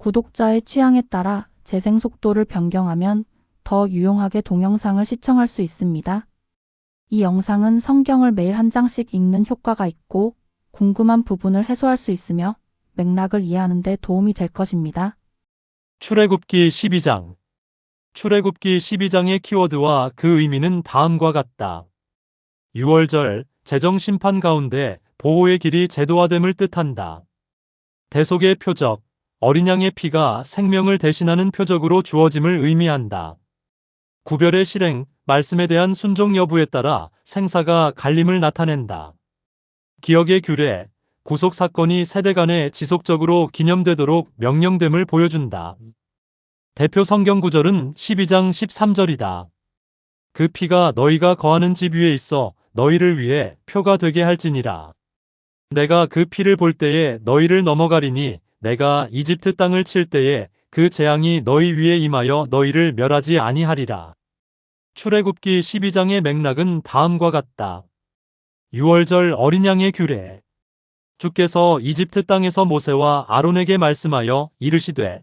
구독자의 취향에 따라 재생 속도를 변경하면 더 유용하게 동영상을 시청할 수 있습니다. 이 영상은 성경을 매일 한 장씩 읽는 효과가 있고 궁금한 부분을 해소할 수 있으며 맥락을 이해하는 데 도움이 될 것입니다. 출애굽기 12장. 출애굽기 12장의 키워드와 그 의미는 다음과 같다. 6월절, 재정심판 가운데 보호의 길이 제도화됨을 뜻한다. 대속의 표적, 어린 양의 피가 생명을 대신하는 표적으로 주어짐을 의미한다. 구별의 실행, 말씀에 대한 순종 여부에 따라 생사가 갈림을 나타낸다. 기억의 규례, 구속 사건이 세대 간에 지속적으로 기념되도록 명령됨을 보여준다. 대표 성경 구절은 12장 13절이다. 그 피가 너희가 거하는 집 위에 있어 너희를 위해 표가 되게 할지니라. 내가 그 피를 볼 때에 너희를 넘어가리니 내가 이집트 땅을 칠 때에 그 재앙이 너희 위에 임하여 너희를 멸하지 아니하리라. 출애굽기 12장의 맥락은 다음과 같다. 6월절 어린 양의 규례. 주께서 이집트 땅에서 모세와 아론에게 말씀하여 이르시되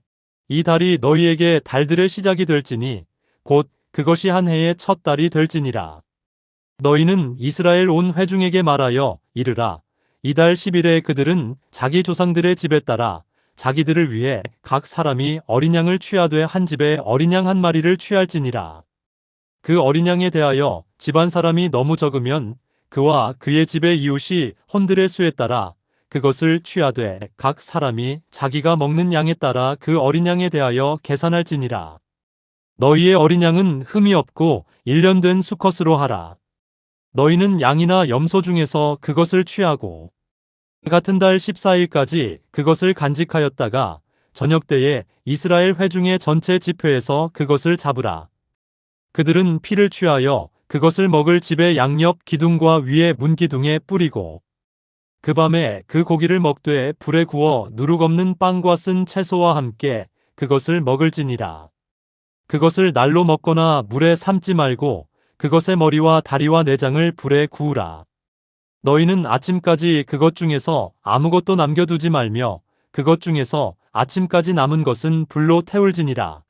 이 달이 너희에게 달들의 시작이 될지니 곧 그것이 한 해의 첫 달이 될지니라. 너희는 이스라엘 온 회중에게 말하여 이르라. 이달 10일에 그들은 자기 조상들의 집에 따라 자기들을 위해 각 사람이 어린 양을 취하되 한 집에 어린 양 한 마리를 취할지니라. 그 어린 양에 대하여 집안 사람이 너무 적으면 그와 그의 집의 이웃이 혼들의 수에 따라 그것을 취하되 각 사람이 자기가 먹는 양에 따라 그 어린 양에 대하여 계산할지니라. 너희의 어린 양은 흠이 없고 1년 된 수컷으로 하라. 너희는 양이나 염소 중에서 그것을 취하고 같은 달 14일까지 그것을 간직하였다가 저녁 때에 이스라엘 회중의 전체 집회에서 그것을 잡으라. 그들은 피를 취하여 그것을 먹을 집의 양옆 기둥과 위에 문기둥에 뿌리고 그 밤에 그 고기를 먹되 불에 구워 누룩 없는 빵과 쓴 채소와 함께 그것을 먹을지니라. 그것을 날로 먹거나 물에 삶지 말고 그것의 머리와 다리와 내장을 불에 구우라. 너희는 아침까지 그것 중에서 아무것도 남겨두지 말며 그것 중에서 아침까지 남은 것은 불로 태울지니라.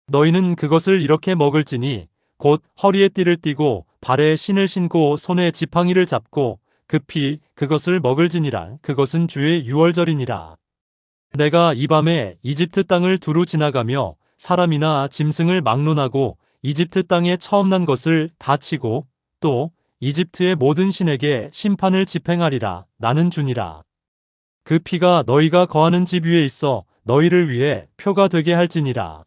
너희는 그것을 이렇게 먹을지니 곧 허리에 띠를 띠고 발에 신을 신고 손에 지팡이를 잡고 급히 그것을 먹을지니라. 그것은 주의 유월절이니라. 내가 이 밤에 이집트 땅을 두루 지나가며 사람이나 짐승을 막론하고 이집트 땅에 처음 난 것을 다 치고 또 이집트의 모든 신에게 심판을 집행하리라. 나는 주니라. 그 피가 너희가 거하는 집 위에 있어 너희를 위해 표가 되게 할지니라.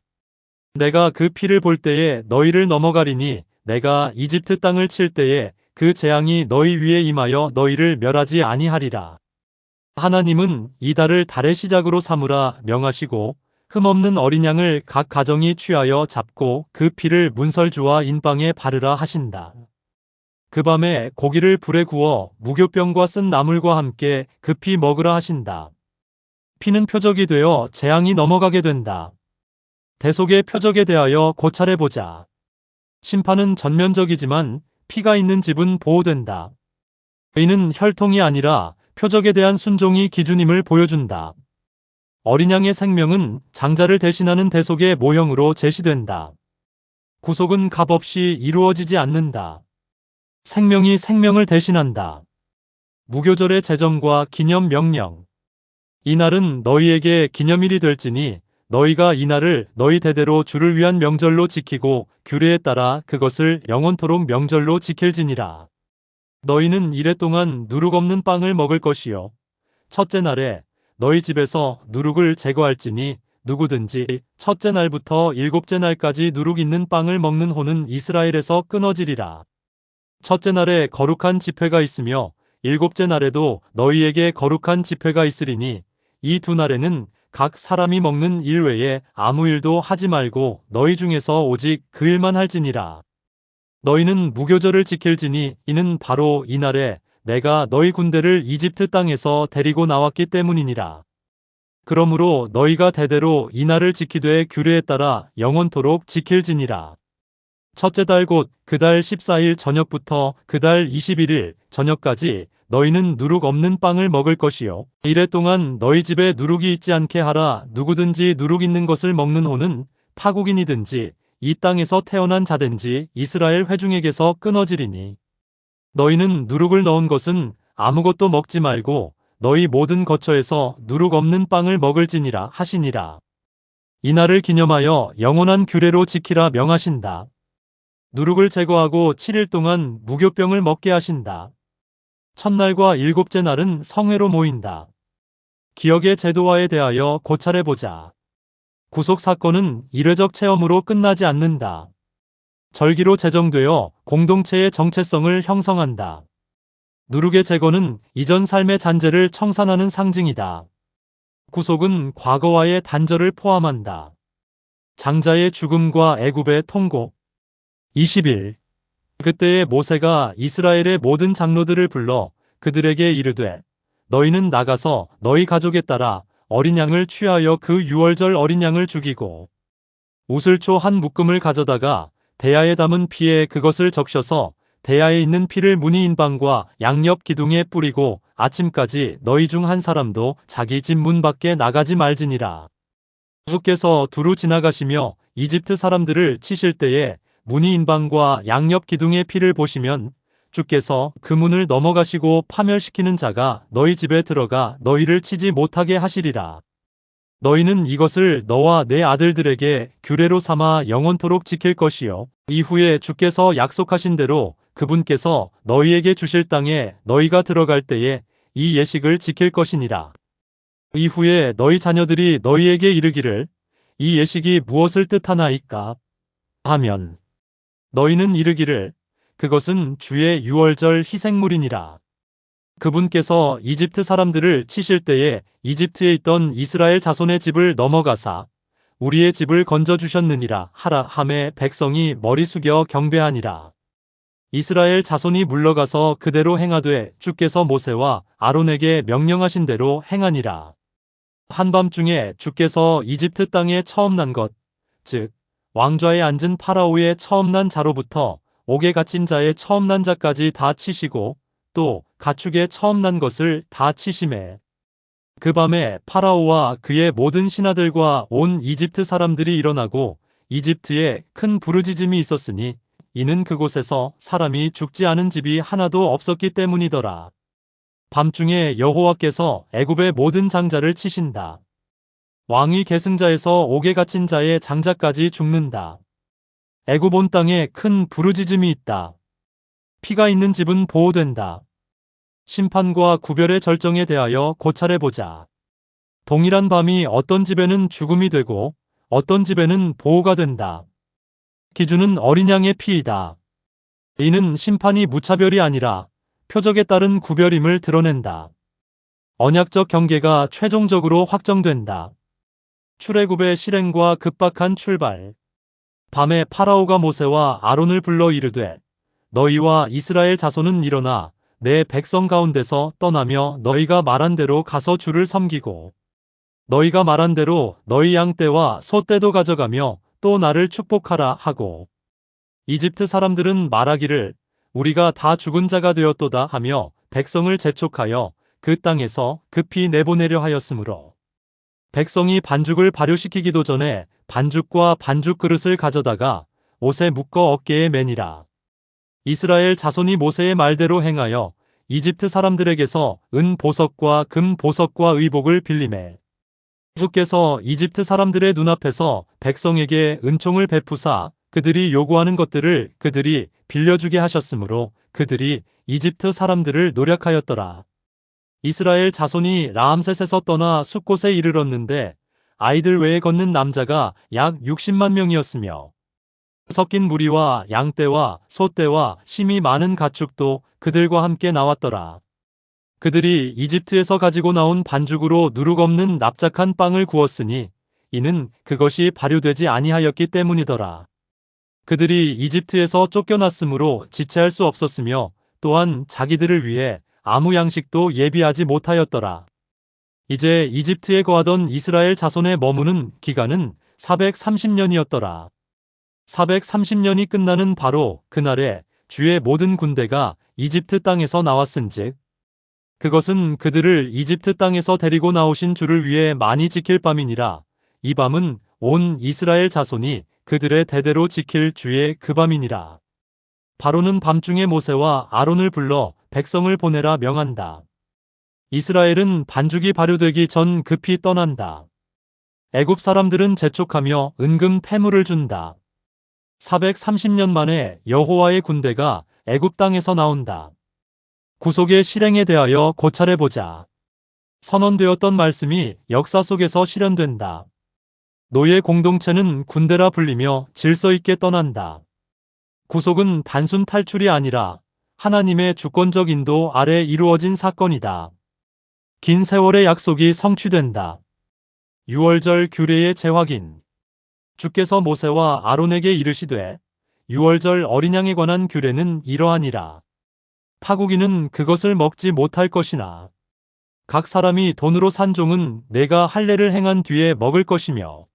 내가 그 피를 볼 때에 너희를 넘어가리니 내가 이집트 땅을 칠 때에 그 재앙이 너희 위에 임하여 너희를 멸하지 아니하리라. 하나님은 이 달을 달의 시작으로 삼으라 명하시고 흠없는 어린 양을 각 가정이 취하여 잡고 그 피를 문설주와 인방에 바르라 하신다. 그 밤에 고기를 불에 구워 무교병과 쓴 나물과 함께 급히 먹으라 하신다. 피는 표적이 되어 재앙이 넘어가게 된다. 대속의 표적에 대하여 고찰해 보자. 심판은 전면적이지만 피가 있는 집은 보호된다. 이는 혈통이 아니라 표적에 대한 순종이 기준임을 보여준다. 어린 양의 생명은 장자를 대신하는 대속의 모형으로 제시된다. 구속은 값없이 이루어지지 않는다. 생명이 생명을 대신한다. 무교절의 제정과 기념 명령. 이날은 너희에게 기념일이 될지니 너희가 이날을 너희 대대로 주를 위한 명절로 지키고 규례에 따라 그것을 영원토록 명절로 지킬지니라. 너희는 이래 동안 누룩 없는 빵을 먹을 것이요. 첫째 날에 너희 집에서 누룩을 제거할지니 누구든지 첫째 날부터 일곱째 날까지 누룩 있는 빵을 먹는 호는 이스라엘에서 끊어지리라. 첫째 날에 거룩한 집회가 있으며 일곱째 날에도 너희에게 거룩한 집회가 있으리니 이 두 날에는 각 사람이 먹는 일 외에 아무 일도 하지 말고 너희 중에서 오직 그 일만 할지니라. 너희는 무교절을 지킬지니 이는 바로 이날에 내가 너희 군대를 이집트 땅에서 데리고 나왔기 때문이니라. 그러므로 너희가 대대로 이날을 지키되 규례에 따라 영원토록 지킬지니라. 첫째 달 곧 그 달 14일 저녁부터 그 달 21일 저녁까지 너희는 누룩 없는 빵을 먹을 것이요. 이래 동안 너희 집에 누룩이 있지 않게 하라. 누구든지 누룩 있는 것을 먹는 호는 타국인이든지 이 땅에서 태어난 자든지 이스라엘 회중에게서 끊어지리니. 너희는 누룩을 넣은 것은 아무것도 먹지 말고 너희 모든 거처에서 누룩 없는 빵을 먹을지니라 하시니라. 이날을 기념하여 영원한 규례로 지키라 명하신다. 누룩을 제거하고 7일 동안 무교병을 먹게 하신다. 첫날과 일곱째 날은 성회로 모인다. 기억의 제도화에 대하여 고찰해보자. 구속 사건은 일회적 체험으로 끝나지 않는다. 절기로 제정되어 공동체의 정체성을 형성한다. 누룩의 제거는 이전 삶의 잔재를 청산하는 상징이다. 구속은 과거와의 단절을 포함한다. 장자의 죽음과 애굽의 통곡. 20일. 그때에 모세가 이스라엘의 모든 장로들을 불러 그들에게 이르되 너희는 나가서 너희 가족에 따라 어린 양을 취하여 그 유월절 어린 양을 죽이고 우슬초 한 묶음을 가져다가 대야에 담은 피에 그것을 적셔서 대야에 있는 피를 문이 인방과 양옆 기둥에 뿌리고 아침까지 너희 중 한 사람도 자기 집 문 밖에 나가지 말지니라. 주께서 두루 지나가시며 이집트 사람들을 치실 때에 문이 인방과 양옆 기둥의 피를 보시면 주께서 그 문을 넘어가시고 파멸시키는 자가 너희 집에 들어가 너희를 치지 못하게 하시리라. 너희는 이것을 너와 내 아들들에게 규례로 삼아 영원토록 지킬 것이요. 이후에 주께서 약속하신 대로 그분께서 너희에게 주실 땅에 너희가 들어갈 때에 이 예식을 지킬 것이니라. 이후에 너희 자녀들이 너희에게 이르기를 이 예식이 무엇을 뜻하나이까 하면 너희는 이르기를 그것은 주의 유월절 희생물이니라. 그분께서 이집트 사람들을 치실 때에 이집트에 있던 이스라엘 자손의 집을 넘어가사 우리의 집을 건져주셨느니라 하라 하매 백성이 머리 숙여 경배하니라. 이스라엘 자손이 물러가서 그대로 행하되 주께서 모세와 아론에게 명령하신 대로 행하니라. 한밤중에 주께서 이집트 땅에 처음 난 것, 즉 왕좌에 앉은 파라오의 처음 난 자로부터 옥에 갇힌 자의 처음 난 자까지 다 치시고 또 가축의 처음 난 것을 다 치심에 그 밤에 파라오와 그의 모든 신하들과 온 이집트 사람들이 일어나고 이집트에 큰 부르짖음이 있었으니 이는 그곳에서 사람이 죽지 않은 집이 하나도 없었기 때문이더라. 밤중에 여호와께서 애굽의 모든 장자를 치신다. 왕위 계승자에서 옥에 갇힌 자의 장자까지 죽는다. 애굽 온 땅에 큰 부르짖음이 있다. 피가 있는 집은 보호된다. 심판과 구별의 절정에 대하여 고찰해보자. 동일한 밤이 어떤 집에는 죽음이 되고 어떤 집에는 보호가 된다. 기준은 어린 양의 피이다. 이는 심판이 무차별이 아니라 표적에 따른 구별임을 드러낸다. 언약적 경계가 최종적으로 확정된다. 출애굽의 실행과 급박한 출발. 밤에 파라오가 모세와 아론을 불러 이르되 너희와 이스라엘 자손은 일어나 내 백성 가운데서 떠나며 너희가 말한 대로 가서 주를 섬기고 너희가 말한 대로 너희 양떼와 소떼도 가져가며 또 나를 축복하라 하고 이집트 사람들은 말하기를 우리가 다 죽은 자가 되었도다 하며 백성을 재촉하여 그 땅에서 급히 내보내려 하였으므로 백성이 반죽을 발효시키기도 전에 반죽과 반죽 그릇을 가져다가 옷에 묶어 어깨에 매니라. 이스라엘 자손이 모세의 말대로 행하여 이집트 사람들에게서 은 보석과 금 보석과 의복을 빌리매 주께서 이집트 사람들의 눈앞에서 백성에게 은총을 베푸사 그들이 요구하는 것들을 그들이 빌려주게 하셨으므로 그들이 이집트 사람들을 노력하였더라. 이스라엘 자손이 라암셋에서 떠나 숫곳에 이르렀는데 아이들 외에 걷는 남자가 약 60만 명이었으며 섞인 무리와 양떼와 소떼와 심이 많은 가축도 그들과 함께 나왔더라. 그들이 이집트에서 가지고 나온 반죽으로 누룩 없는 납작한 빵을 구웠으니 이는 그것이 발효되지 아니하였기 때문이더라. 그들이 이집트에서 쫓겨났으므로 지체할 수 없었으며 또한 자기들을 위해 아무 양식도 예비하지 못하였더라. 이제 이집트에 거하던 이스라엘 자손의 머무는 기간은 430년이었더라. 430년이 끝나는 바로 그날에 주의 모든 군대가 이집트 땅에서 나왔은즉 그것은 그들을 이집트 땅에서 데리고 나오신 주를 위해 많이 지킬 밤이니라. 이 밤은 온 이스라엘 자손이 그들의 대대로 지킬 주의 그 밤이니라. 바로는 밤중에 모세와 아론을 불러 백성을 보내라 명한다. 이스라엘은 반죽이 발효되기 전 급히 떠난다. 애굽 사람들은 재촉하며 은금 패물을 준다. 430년 만에 여호와의 군대가 애굽 땅에서 나온다. 구속의 실행에 대하여 고찰해보자. 선언되었던 말씀이 역사 속에서 실현된다. 노예 공동체는 군대라 불리며 질서 있게 떠난다. 구속은 단순 탈출이 아니라 하나님의 주권적 인도 아래 이루어진 사건이다. 긴 세월의 약속이 성취된다. 유월절 규례의 재확인. 주께서 모세와 아론에게 이르시되 유월절 어린 양에 관한 규례는 이러하니라. 타국인은 그것을 먹지 못할 것이나 각 사람이 돈으로 산 종은 내가 할례를 행한 뒤에 먹을 것이며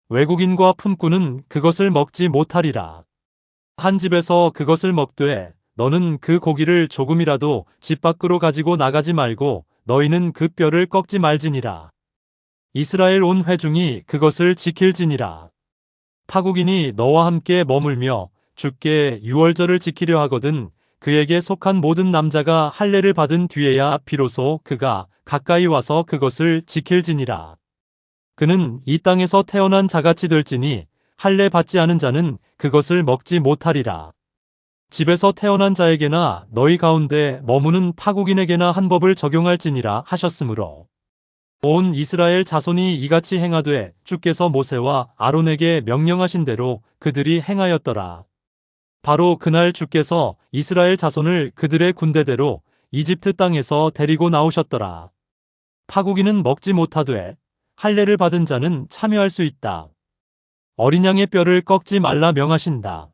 외국인과 품꾼은 그것을 먹지 못하리라. 한 집에서 그것을 먹되 너는 그 고기를 조금이라도 집 밖으로 가지고 나가지 말고 너희는 그 뼈를 꺾지 말지니라. 이스라엘 온 회중이 그것을 지킬지니라. 타국인이 너와 함께 머물며 주께 유월절을 지키려 하거든 그에게 속한 모든 남자가 할례를 받은 뒤에야 비로소 그가 가까이 와서 그것을 지킬지니라. 그는 이 땅에서 태어난 자같이 될지니 할례 받지 않은 자는 그것을 먹지 못하리라. 집에서 태어난 자에게나 너희 가운데 머무는 타국인에게나 한 법을 적용할지니라 하셨으므로 온 이스라엘 자손이 이같이 행하되 주께서 모세와 아론에게 명령하신 대로 그들이 행하였더라. 바로 그날 주께서 이스라엘 자손을 그들의 군대대로 이집트 땅에서 데리고 나오셨더라. 타국인은 먹지 못하되 할례를 받은 자는 참여할 수 있다. 어린 양의 뼈를 꺾지 말라 명하신다.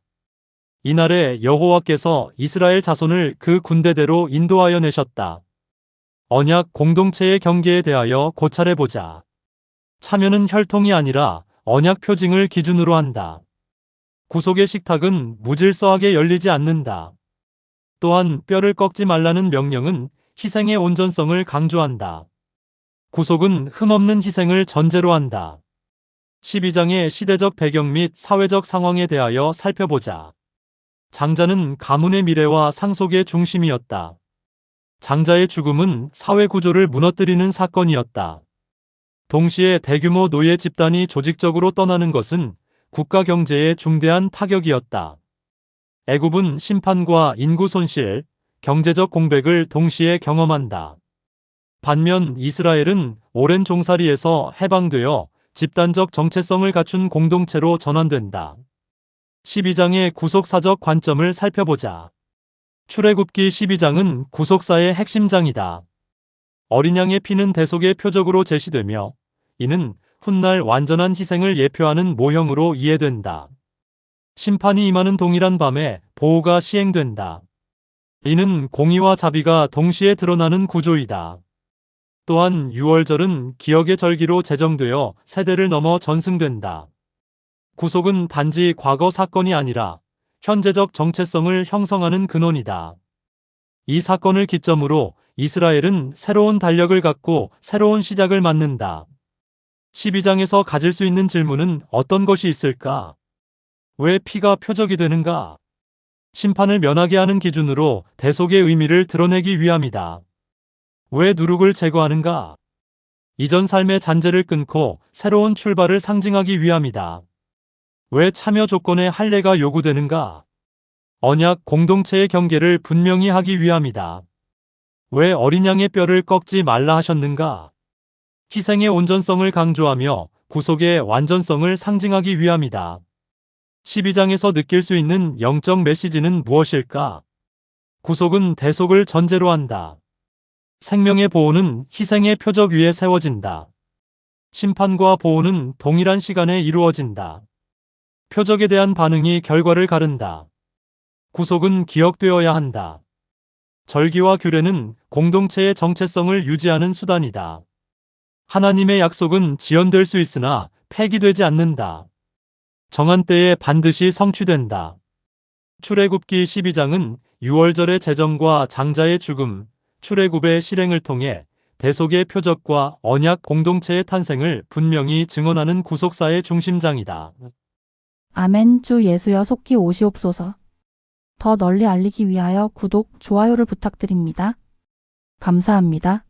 이날에 여호와께서 이스라엘 자손을 그 군대대로 인도하여 내셨다. 언약 공동체의 경계에 대하여 고찰해보자. 참여는 혈통이 아니라 언약 표징을 기준으로 한다. 구속의 식탁은 무질서하게 열리지 않는다. 또한 뼈를 꺾지 말라는 명령은 희생의 온전성을 강조한다. 구속은 흠없는 희생을 전제로 한다. 12장의 시대적 배경 및 사회적 상황에 대하여 살펴보자. 장자는 가문의 미래와 상속의 중심이었다. 장자의 죽음은 사회 구조를 무너뜨리는 사건이었다. 동시에 대규모 노예 집단이 조직적으로 떠나는 것은 국가 경제에 중대한 타격이었다. 애굽은 심판과 인구 손실, 경제적 공백을 동시에 경험한다. 반면 이스라엘은 오랜 종살이에서 해방되어 집단적 정체성을 갖춘 공동체로 전환된다. 12장의 구속사적 관점을 살펴보자. 출애굽기 12장은 구속사의 핵심장이다. 어린 양의 피는 대속의 표적으로 제시되며 이는 훗날 완전한 희생을 예표하는 모형으로 이해된다. 심판이 임하는 동일한 밤에 보호가 시행된다. 이는 공의와 자비가 동시에 드러나는 구조이다. 또한 유월절은 기억의 절기로 제정되어 세대를 넘어 전승된다. 구속은 단지 과거 사건이 아니라 현재적 정체성을 형성하는 근원이다. 이 사건을 기점으로 이스라엘은 새로운 달력을 갖고 새로운 시작을 맞는다. 12장에서 가질 수 있는 질문은 어떤 것이 있을까? 왜 피가 표적이 되는가? 심판을 면하게 하는 기준으로 대속의 의미를 드러내기 위함이다. 왜 누룩을 제거하는가? 이전 삶의 잔재를 끊고 새로운 출발을 상징하기 위함이다. 왜 참여 조건에 할례가 요구되는가? 언약 공동체의 경계를 분명히 하기 위함이다. 왜 어린 양의 뼈를 꺾지 말라 하셨는가? 희생의 온전성을 강조하며 구속의 완전성을 상징하기 위함이다. 12장에서 느낄 수 있는 영적 메시지는 무엇일까? 구속은 대속을 전제로 한다. 생명의 보호는 희생의 표적 위에 세워진다. 심판과 보호는 동일한 시간에 이루어진다. 표적에 대한 반응이 결과를 가른다. 구속은 기억되어야 한다. 절기와 규례는 공동체의 정체성을 유지하는 수단이다. 하나님의 약속은 지연될 수 있으나 폐기되지 않는다. 정한 때에 반드시 성취된다. 출애굽기 12장은 유월절의 제정과 장자의 죽음, 출애굽의 실행을 통해 대속의 표적과 언약 공동체의 탄생을 분명히 증언하는 구속사의 중심장이다. 아멘. 주 예수여 속히 오시옵소서. 더 널리 알리기 위하여 구독, 좋아요를 부탁드립니다. 감사합니다.